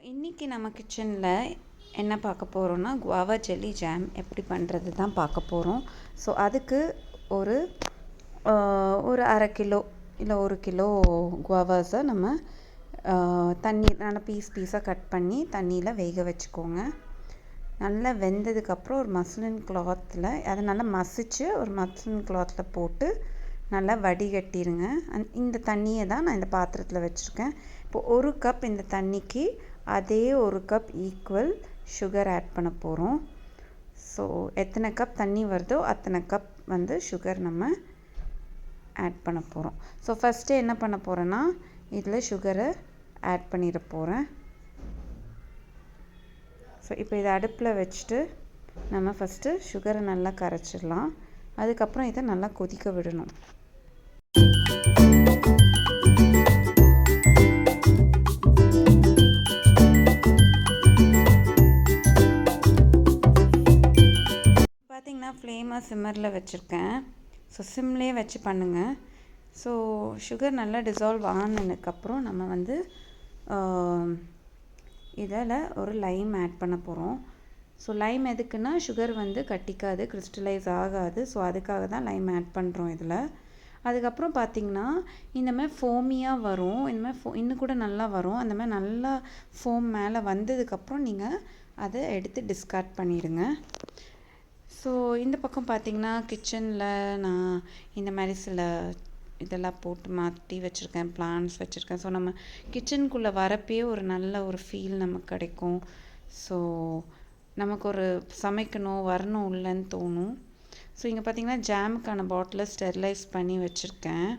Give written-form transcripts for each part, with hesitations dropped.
இன்றைக்கி நம்ம கிச்சனில் என்ன பார்க்க போகிறோன்னா குவாவா ஜெல்லி ஜாம் எப்படி பண்ணுறது தான் பார்க்க போகிறோம். ஸோ அதுக்கு ஒரு ஒரு அரை கிலோ இல்லை 1 கிலோ குவாவாஸை நம்ம தண்ணி நல்லா பீஸாக கட் பண்ணி தண்ணியில் வேக வச்சுக்கோங்க. நல்லா வெந்ததுக்கப்புறம் ஒரு மஸ்லின் கிளாத்தில் அதை நல்லா மசித்து ஒரு மஸ்லின் கிளாத்தில் போட்டு நல்லா வடிகட்டிடுங்க. இந்த தண்ணியை தான் நான் இந்த பாத்திரத்தில் வச்சுருக்கேன். இப்போது 1 கப் இந்த தண்ணிக்கு அதே 1 கப் ஈக்குவல் சுகர் ஆட் பண்ண போகிறோம். ஸோ எத்தனை கப் தண்ணி வருதோ அத்தனை கப் வந்து சுகர் நம்ம ஆட் பண்ண போகிறோம். ஸோ ஃபஸ்ட்டு என்ன பண்ண போகிறேன்னா இதில் சுகரை ஆட் பண்ணிட போகிறேன். ஸோ இப்போ இதை அடுப்பில் வச்சுட்டு நம்ம ஃபஸ்ட்டு சுகரை நல்லா கரைச்சிடலாம். அதுக்கப்புறம் இதை நல்லா கொதிக்க விடணும். பார்த்திங்கன்னா ஃப்ளேமை சிம்மரில் வச்சுருக்கேன். ஸோ சிம்லேயே வச்சு பண்ணுங்கள். ஸோ சுகர் நல்லா டிசால்வ் ஆனதுக்கப்புறம் நம்ம வந்து இதில் ஒரு லைம் ஆட் பண்ண போகிறோம். ஸோ லைம் எதுக்குன்னா சுகர் வந்து கட்டிக்காது, கிறிஸ்டலைஸ் ஆகாது. ஸோ அதுக்காக தான் லைம் ஆட் பண்ணுறோம் இதில். அதுக்கப்புறம் பார்த்திங்கன்னா இந்த மாதிரி ஃபோமியாக வரும். இந்த மாதிரி இன்னும் கூட நல்லா வரும். அந்த மாதிரி நல்லா ஃபோம் மேலே வந்ததுக்கப்புறம் நீங்கள் அதை எடுத்து டிஸ்கார்ட் பண்ணிவிடுங்க. ஸோ இந்த பக்கம் பார்த்திங்கன்னா கிச்சனில் நான் இந்த மாதிரி சில இதெல்லாம் போட்டு மாற்றி வச்சுருக்கேன், பிளான்ட்ஸ் வச்சுருக்கேன். ஸோ நம்ம கிச்சனுக்குள்ளே வரப்பே ஒரு நல்ல ஒரு ஃபீல் நமக்கு கிடைக்கும். ஸோ நமக்கு ஒரு சமைக்கணும் வரணும் இல்லைன்னு தோணும். ஸோ இங்கே பார்த்திங்கன்னா ஜாமுக்கான பாட்டிலை ஸ்டெரிலைஸ் பண்ணி வச்சுருக்கேன்.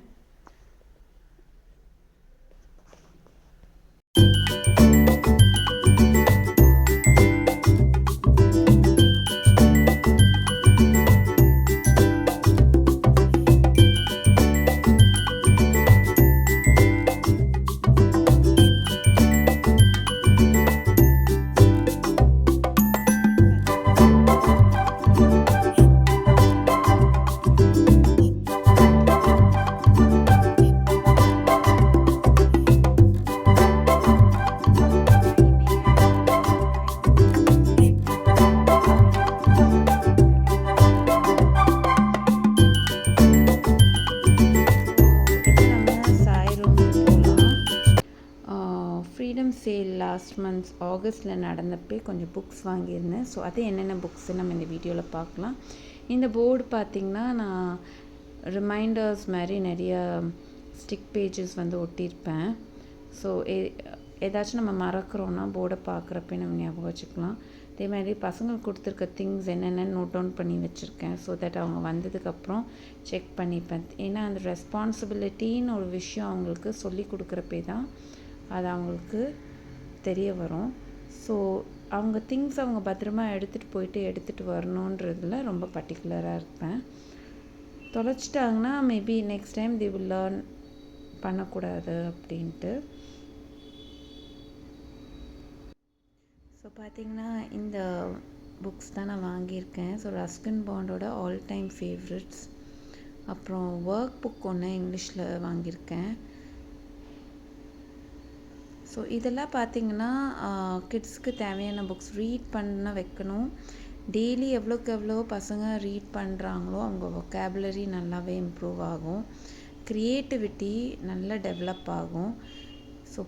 ஃப்ரீடம் சேல் லாஸ்ட் மந்த்ஸ் ஆகஸ்ட்டில் நடந்தப்பே கொஞ்சம் புக்ஸ் வாங்கியிருந்தேன். ஸோ அது என்னென்ன புக்ஸு நம்ம இந்த வீடியோவில் பார்க்கலாம். இந்த போர்டு பார்த்திங்கன்னா நான் ரிமைண்டர்ஸ் மாதிரி நிறைய ஸ்டிக் பேஜஸ் வந்து ஒட்டியிருப்பேன். ஸோ ஏதாச்சும் நம்ம மறக்கிறோன்னா போர்டை பார்க்குறப்ப நம்ம ஞாபகம் வச்சுக்கலாம். அதே மாதிரி பசங்களுக்கு கொடுத்துருக்க திங்ஸ் என்னென்னு நோட் டவுன் பண்ணி வச்சுருக்கேன். ஸோ தட் அவங்க வந்ததுக்கப்புறம் செக் பண்ணிப்பேன். ஏன்னா அந்த ரெஸ்பான்சிபிலிட்டின்னு ஒரு விஷயம் அவங்களுக்கு சொல்லி கொடுக்குறப்பே தான் அது அவங்களுக்கு தெரிய வரும். ஸோ அவங்க திங்ஸ் அவங்க பத்திரமா எடுத்துகிட்டு வரணுன்றதுல ரொம்ப பர்டிகுலராக இருப்பேன். தொலைச்சிட்டாங்கன்னா maybe next time they will learn பண்ணக்கூடாது அப்படின்ட்டு. ஸோ பார்த்திங்கன்னா இந்த புக்ஸ் தான் நான் வாங்கியிருக்கேன். ஸோ ரஸ்கின் பாண்டோட ஆல் டைம் ஃபேவரட்ஸ். அப்புறம் ஒர்க் புக் ஒன்று இங்கிலீஷில் வாங்கியிருக்கேன். ஸோ இதெல்லாம் பார்த்திங்கன்னா கிட்ஸ்க்கு தேவையான புக்ஸ் ரீட் பண்ண வைக்கணும். டெய்லி எவ்வளோக்கு எவ்வளோ பசங்க ரீட் பண்ணுறாங்களோ அவங்க வொக்காபுலரி நல்லாவே இம்ப்ரூவ் ஆகும், க்ரியேட்டிவிட்டி நல்லா டெவலப் ஆகும். ஸோ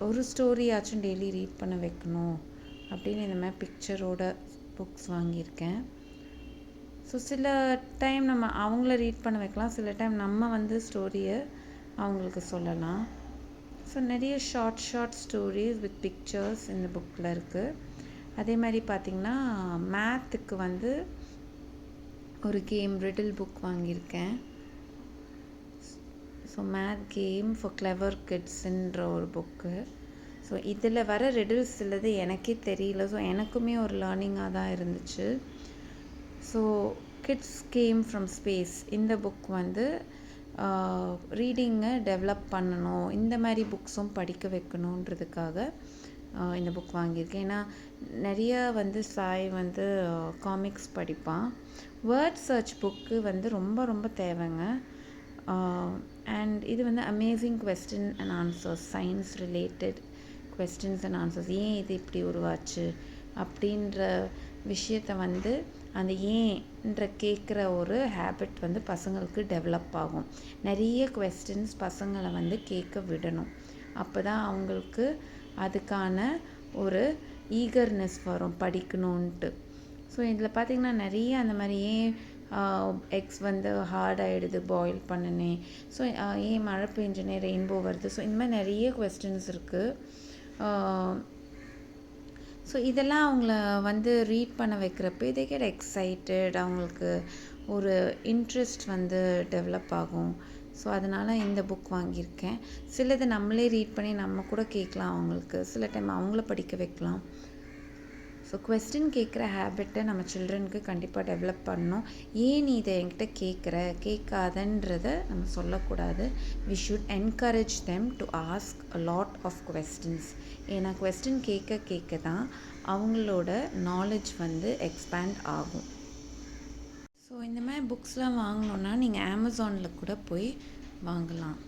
ஒரு ஸ்டோரியாச்சும் டெய்லி ரீட் பண்ண வைக்கணும் அப்படின்னு இந்த மாதிரி பிக்சரோட புக்ஸ் வாங்கியிருக்கேன். ஸோ சில டைம் நம்ம அவங்கள ரீட் பண்ண வைக்கலாம், சில டைம் நம்ம வந்து ஸ்டோரியை அவங்களுக்கு சொல்லலாம். ஸோ நிறைய ஷார்ட் ஸ்டோரிஸ் வித் பிக்சர்ஸ் இந்த புக்கில் இருக்குது. அதே மாதிரி பார்த்திங்கன்னா மேத்துக்கு வந்து ஒரு கேம் ரிடில் புக் வாங்கியிருக்கேன். So math game for clever கிட்ஸுன்ற ஒரு புக்கு. ஸோ இதில் வர ரிடில்ஸ் இல்லது எனக்கே தெரியல. ஸோ எனக்குமே ஒரு லேர்னிங்காக தான் இருந்துச்சு. So kids came from space இந்த புக் வந்து ரீடிங்கை டெவலப் பண்ணணும், இந்த மாதிரி புக்ஸும் படிக்க வைக்கணுன்றதுக்காக இந்த புக் வாங்கியிருக்கேன். ஏன்னா நிறைய வந்து சாய் வந்து காமிக்ஸ் படிப்பான். வேர்ட் சர்ச் புக்கு வந்து ரொம்ப ரொம்ப தேவைங்க. அண்ட் இது வந்து amazing question and answers, science related questions and answers, ஏன் இது இப்படி உருவாச்சு அப்படின்ற விஷயத்தை வந்து அந்த ஏன்ற கேட்குற ஒரு ஹேபிட் வந்து பசங்களுக்கு டெவலப் ஆகும். நிறைய கொஸ்டின்ஸ் பசங்களை வந்து கேட்க விடணும். அப்போ தான் அவங்களுக்கு அதுக்கான ஒரு ஈகர்னஸ் வரும் படிக்கணுன்ட்டு. ஸோ இதில் பார்த்திங்கன்னா நிறைய அந்த மாதிரி ஏன் எக்ஸ் வந்து ஹார்ட் ஆகிடுது பாயில் பண்ணினே, ஸோ ஏன் மழை பெஞ்சுனே ரெயின்போ வருது, ஸோ இந்த மாதிரி நிறைய கொஸ்டின்ஸ் இருக்குது. ஸோ இதெல்லாம் அவங்கள வந்து ரீட் பண்ண வைக்கிறப்ப they get excited, அவங்களுக்கு ஒரு இன்ட்ரெஸ்ட் வந்து டெவலப் ஆகும். ஸோ அதனால் இந்த புக் வாங்கியிருக்கேன். சிலது நம்மளே ரீட் பண்ணி நம்ம கூட கேட்கலாம், அவங்களுக்கு சில டைம் அவங்கள படிக்க வைக்கலாம். ஸோ கொஸ்டின் கேட்குற ஹேபிட்டை நம்ம சில்ட்ரனுக்கு கண்டிப்பாக டெவலப் பண்ணணும். ஏன் நீ இதை என்கிட்ட கேட்காதன்றதை நம்ம சொல்லக்கூடாது. We should encourage them to ask a lot of questions. ஏன்னா கொஸ்டின் கேட்க தான் அவங்களோட நாலேஜ் வந்து எக்ஸ்பேண்ட் ஆகும். ஸோ இந்த மாதிரி புக்ஸ்லாம் வாங்கணுன்னா நீங்கள் அமேசானில் கூட போய் வாங்கலாம்.